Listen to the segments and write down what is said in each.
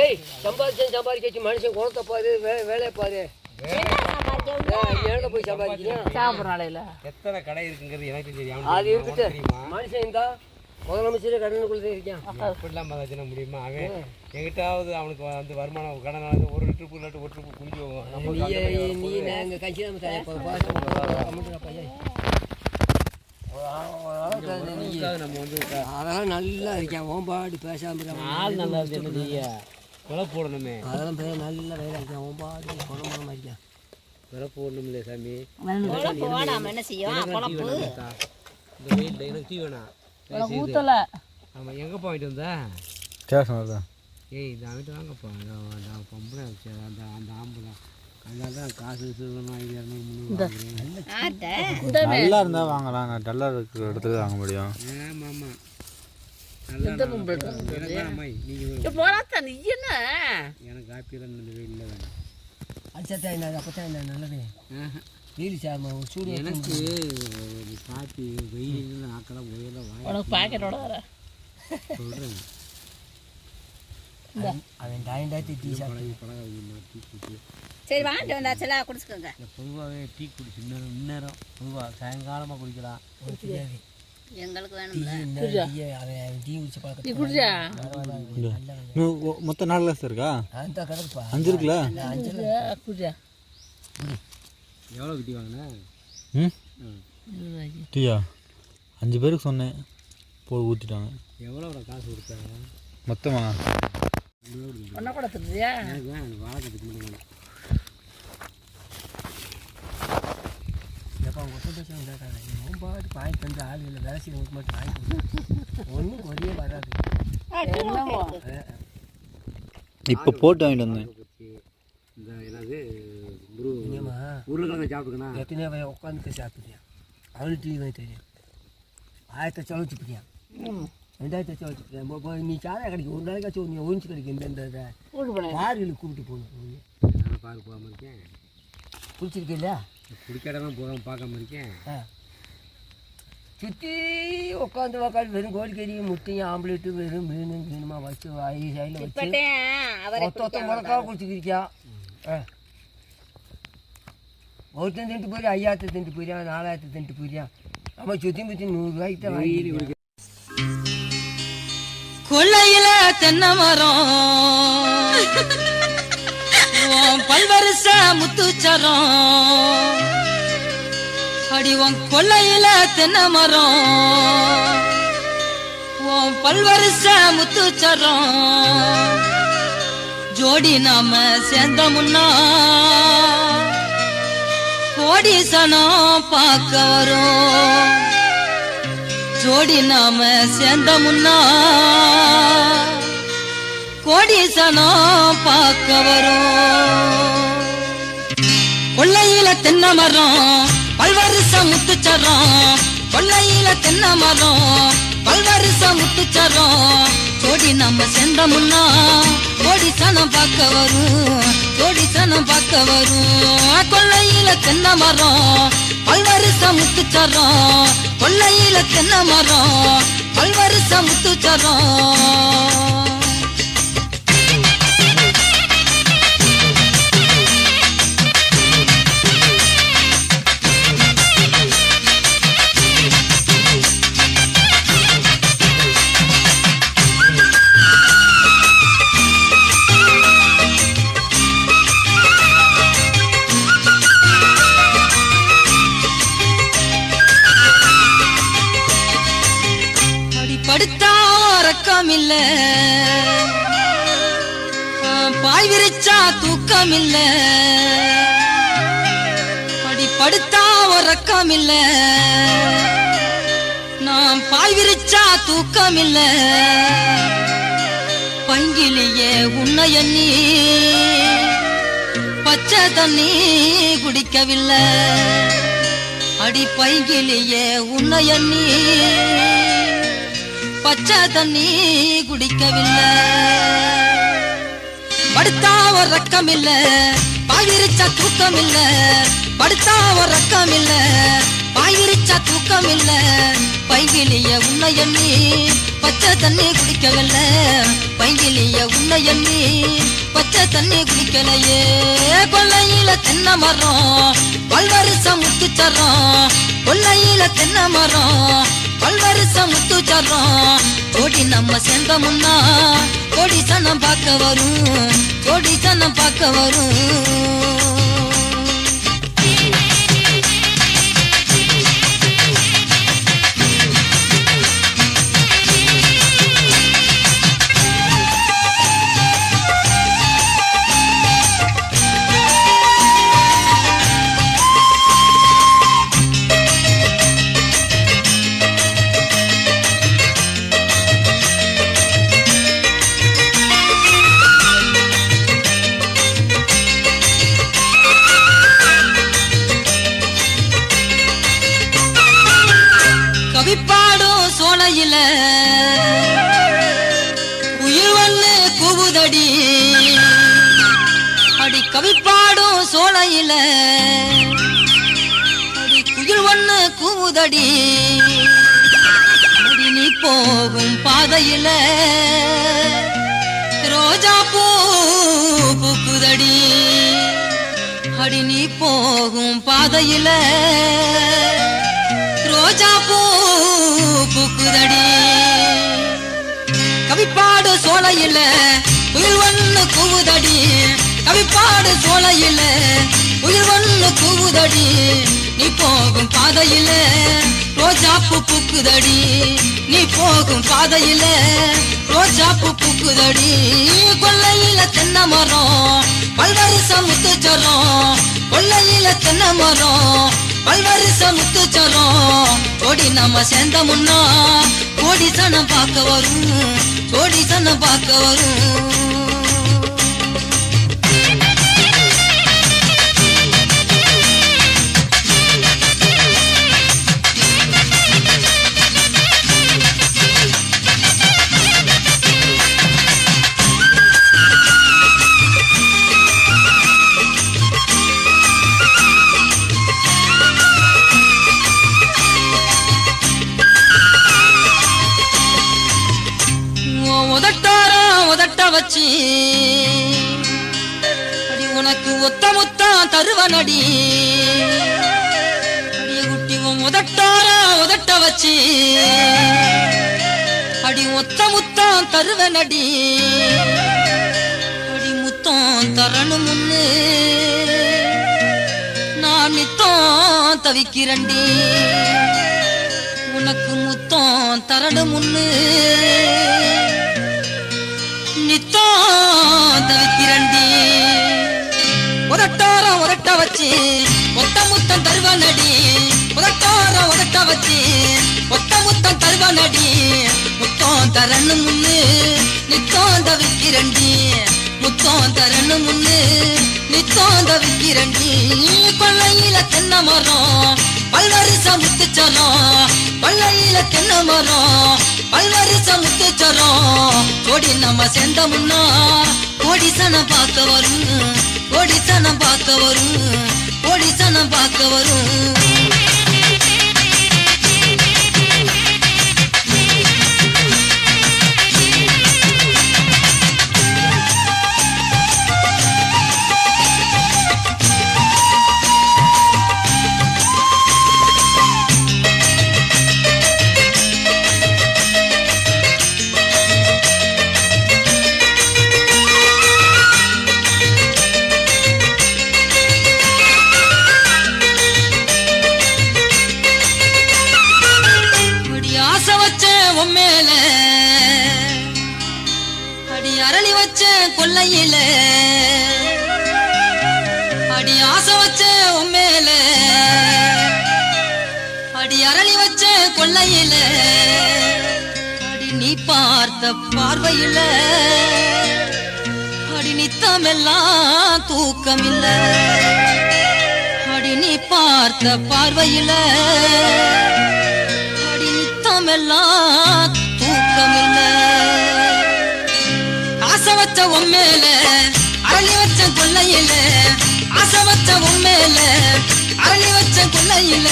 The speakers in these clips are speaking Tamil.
ஏய் சம்பாதிச்சு மனுஷன் குணத்தை பாரு, வேலையை பாரு. போய் சம்பாதிக்கிறேன். எத்தனை கடை இருக்குங்கிறது எனக்கு தெரியும். அது இருக்கட்டு. மனுஷன் இருந்தா முதலமைச்சரே கடனுக்குள்ளே இருக்கான். அப்படிலாம் மதாச்சின முடியுமா? அவன் எங்கிட்டாவது அவனுக்கு வந்து வருமானம் கடன் ஒரு ட்ரிப்பு இல்லாட்டி ஒரு ட்ரிப்பு குஞ்சு போகும். நீ எங்கள் கட்சி நம்ம வந்து அதெல்லாம் நல்லா இருக்கேன். ஓம்பாடி பேசாம ஆள் நல்லா இருக்கு. கொலை போடணுமே. அதெல்லாம் நல்லா வேலை இருக்கேன். ஓம்பாடி குணமாக இருக்கேன். கொலை போடணும் இல்லையா சாமி? என்ன செய்யும்? இந்த வெயில் எனக்கு டீ வேணாம். ஊத்தல. ஆமாம், எங்கப்பா வாங்கிட்டு வந்தா? ஸ்டேஷன். ஏய் இதை வாங்கிட்டு வாங்கப்பா. நான் பொம்பளை அந்த அந்த ஆம்பளை அதனால தான் காசு நல்லா இருந்தால் வாங்கலாம். நான் டல்லாக இருக்கிற இடத்துல வாங்க முடியும். ஆமாம் எனக்கு காப்பியெல்லாம் இந்த வெயிலில் வேணும். அடிச்சா என்ன அப்போ என்ன நல்லது வெயில் சாமா சூடு. எனக்கு காப்பி வெயில் ஆக்கலாம் உயரம் உனக்கு பாக்கெட்டோட வர சொல்கிறேன். அவன் டாயிண்டாத்தி டீ பழகி டீ குடிச்சு சரி வாங்கிட்டு வந்தாச்செல்லாம் குடிச்சுக்கோங்க. பொதுவாகவே டீ குடிச்சு இந்நேரம் பொதுவாக சாயங்காலமாக குடிக்கலாம். எங்களுக்கு வேணும்ல டீ குடிச்சு பழக்கம். குடிச்சா மொத்தம் 4 கிளாஸ் இருக்கா? அந்த கணக்குப்பா 5 இருக்குல்ல? குடிச்சா எவ்வளோ குட்டி வாங்கினேன்? டீயா 5 பேருக்கு சொன்னேன், போய் ஊற்றிட்டாங்க. எவ்வளோ காசு கொடுத்தாங்க மொத்தமா? ஒன்றா கூட தெரியா? எனக்கு வேணும், வாழைக்கட்டுக்கு மட்டும் வேணும். எப்போ அவங்க ஒப்பாடு பாயிண்ட் வந்து ஆள் இல்லை, வேலை செய்யறவங்களுக்கு மட்டும் வாங்கி ஒன்றும் குறையே வராது. இப்போ போட்டு வாங்கிட்டு வந்தேன். இந்த என்னது உருளைக்கிழங்கு சாப்பிட்டுக்கண்ணா எத்தனையோ உட்காந்து சாப்பிட்றியா? அவனுக்கு டீ வாங்கி தெரியும். 1000 செலவச்சுப்பிட்டியா? 2000 செலவச்சுப்பிட்டியா? நீ சாதா கிடைக்கும் ஒரு நாளைக்காச்சும் நீ ஒழிச்சு கிடைக்கும். இந்த பார்களுக்கு கூப்பிட்டு போகணும். நான் பார்க்க போகாமல் இருக்கேன். குடிச்சிருக்கீங்களா? குடிக்கடலாம் போகாமல் பார்க்காம இருக்கேன். சுற்றி உட்காந்து வெறும் கோழிக்கறியும் முட்டையும் ஆம்லேட்டு வெறும் மீனுமா வச்சு சைடில் வச்சு ஒத்த முடக்காக குடிச்சிக்கிறியா? ஒருத்தன் தின்ட்டு போயிரு, 5000 தின்ட்டு போயிரியா, 4000 தின்ட்டு போயிரியா? நம்ம சுற்றி முற்றி 100 ரூபாய்க்கு தான் வாங்கி. கொள்ளையில தென்னை மரம் பல்வரிச முத்துச்சரம் அடிவம். கொள்ளையில தென்னை மரம் பல்வரிச முத்துச்சரம் ஜோடி நாம சேர்ந்த முன்னா கோடிசனம் பார்க்க வரும். ஜோடி நாம சேர்ந்த முன்னா கோடிசனம் பார்க்க வரும். கொள்ளையில தென்னை மரம் பல்வரிச முத்துச்சரம், கொள்ளையில தென்னை மரம் பல்வரிச முத்துச்சரம் ஜோடி நம்ம சேர்ந்த முன்னா கோடிசனம் பார்க்க வரும். கோடிசனம் பார்க்க வரும். கொள்ளையில தென்னை மரம் பல்வரிச முத்துச்சரம், கொள்ளையில தென்னை மரம் பல்வரிச முத்துச்சரம். படுத்தா உறக்கம் இல்ல, பாய் விரிச்சா தூக்கம் இல்ல. அடி படுத்தா உறக்கம் இல்ல, நான் பாய் விரிச்சா தூக்கம் இல்ல. பங்கிலியே உன்னை எண்ணி பச்சை தண்ணி குடிக்கவில்லை. அடி பைங்கிலியே உன்னை எண்ணி பச்சை தண்ணி குடிக்கவில்லை. படுத்தா ஒரு ரக்கம் இல்ல, பாவிரிச்சா தூக்கம் இல்ல. படுத்தா ஒரு ரக்கம் இல்ல, வாயிரிச்சா தூக்கம் இல்ல பைங்கிலிய உன்னை எண்ணி பச்சை தண்ணி குடிக்கவில்லை பைங்கிலிய உன்னை எண்ணி பச்சை தண்ணி குடிக்கலையே கொல்லையில தென்னை மரம் பல்வரிசம் முத்துச்சரம் கொல்லையில தென்னை மரம் பல்வரிசம் முத்துச்சரம் ஜோடி நம்ம சேர்ந்த முன்னா ஜோடி சனம் பார்க்க வரும் ஜோடி சனம் பார்க்க வரும் கவிப்பாடும் சோலையில உயிர் ஒண்ணு கூவுதடி அடி கவிப்பாடும் சோலையில அடி குயில் ஒண்ணு கூவுதடி அடி நீ போகும் பாதையில ரோஜா பூ பூக்குதடி அடி நீ போகும் பாதையில ரோஜா பூ பூக்குதடி கவிப்பாடு சோலையில உயிர் ஒண்ணு கூவுதடி கவிப்பாடு சோலையில உயிர் ஒண்ணு கூவுதடி நீ போகும் பாதையில ரோஜா பூ பூக்குதடி நீ போகும் பாதையில ரோஜா பூ பூக்குதடி கொல்லையில தென்னை மரம் பல்வரிசம் முத்துச்சரம் கொல்லையில தென்னை மரம் பல்வரிசம் முத்துச்சரம் ஜோடி நம்ம சேர்ந்த முன்னா ஜோடி சனம் பார்க்க வரும் ஜோடி சனம் பார்க்க வரும் உதட்ட வச்சி அடி உனக்கு ஒத்த முத்தம் தருவனடி அடிய குட்டி உதட்ட வச்சி அடி ஒத்த முத்தம் தருவனடி அடி முத்தம் தரணும் முன்னு நான் நித்தம் தவிக்கிறண்டி உனக்கு முத்தம் தரணும் முன்னு நித்தம் தவிக்கிறண்டி உதட்டாரம் உதட்ட வச்சு ஒத்த முத்தம் தருவனடி உதட்டாரம் உதட்ட வச்சு ஒத்த முத்தம் தருவனடி முத்தம் தரணும் முன்னு நித்தம் தவிக்கிறண்டி முத்தம் தரணும் முன்னு நித்தம் தவிக்கிறண்டி கொல்லையில தென்னை மரம் பல்வரிசம் முத்துச்சரம் கொல்லையில தென்னை மரம் பல்வரிசம் முத்துச்சரம் ஜோடி நம்ம சேர்ந்த முன்னா கோடி சனம் பார்க்க வரும் கோடி சனம் பார்க்க வரும் கோடி சனம் பார்க்க வரும் அரளி வச்ச கொல்லையில அடி ஆசை வச்ச உம்மேல அடி அரளி வச்ச கொல்லையில அடி நீ பார்த்த பார்வையில அடி நித்தமெல்லாம் தூக்கமில்ல அடி நீ பார்த்த பார்வையில அடி நித்தமெல்லாம் தூக்கமில்ல ஆசை வச்ச உம்மேல அரளி வச்ச கொல்லையில ஆசை வச்ச உம்மேல அரளி வச்ச கொல்லை கொல்லையில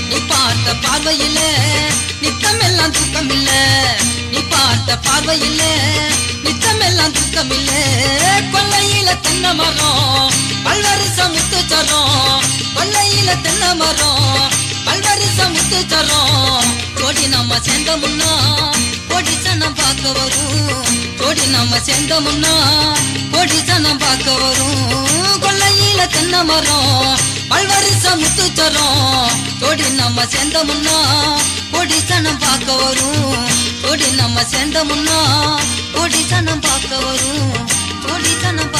நீ பார்த்த பார்வையில நித்தமெல்லாம் தூக்கமில்ல நீ பார்த்த பார்வையில நித்தமெல்லாம் தூக்கமில்ல கொல்லையில தென்னை மரம் பல்வரிச முத்துச்சரம் கொல்லையில தென்னை மரம் பல்வரிச முத்துச்சரம் ஜோடி நம்ம சேர்ந்த முன்னா கோடி சனம் பார்க்க வரும் ஜோடி நம்ம சேர்ந்த முன்னா கோடி சனம் பார்க்க வரும் கொல்லையில தென்னை மரம் பல்வரிச முத்துச்சரம் ஜோடி நம்ம சேர்ந்த முன்னா கோடி சனம் பார்க்க வரும் ஜோடி நம்ம சேர்ந்த முன்னா கோடி சனம் பார்க்க வரும் கோடி சனம்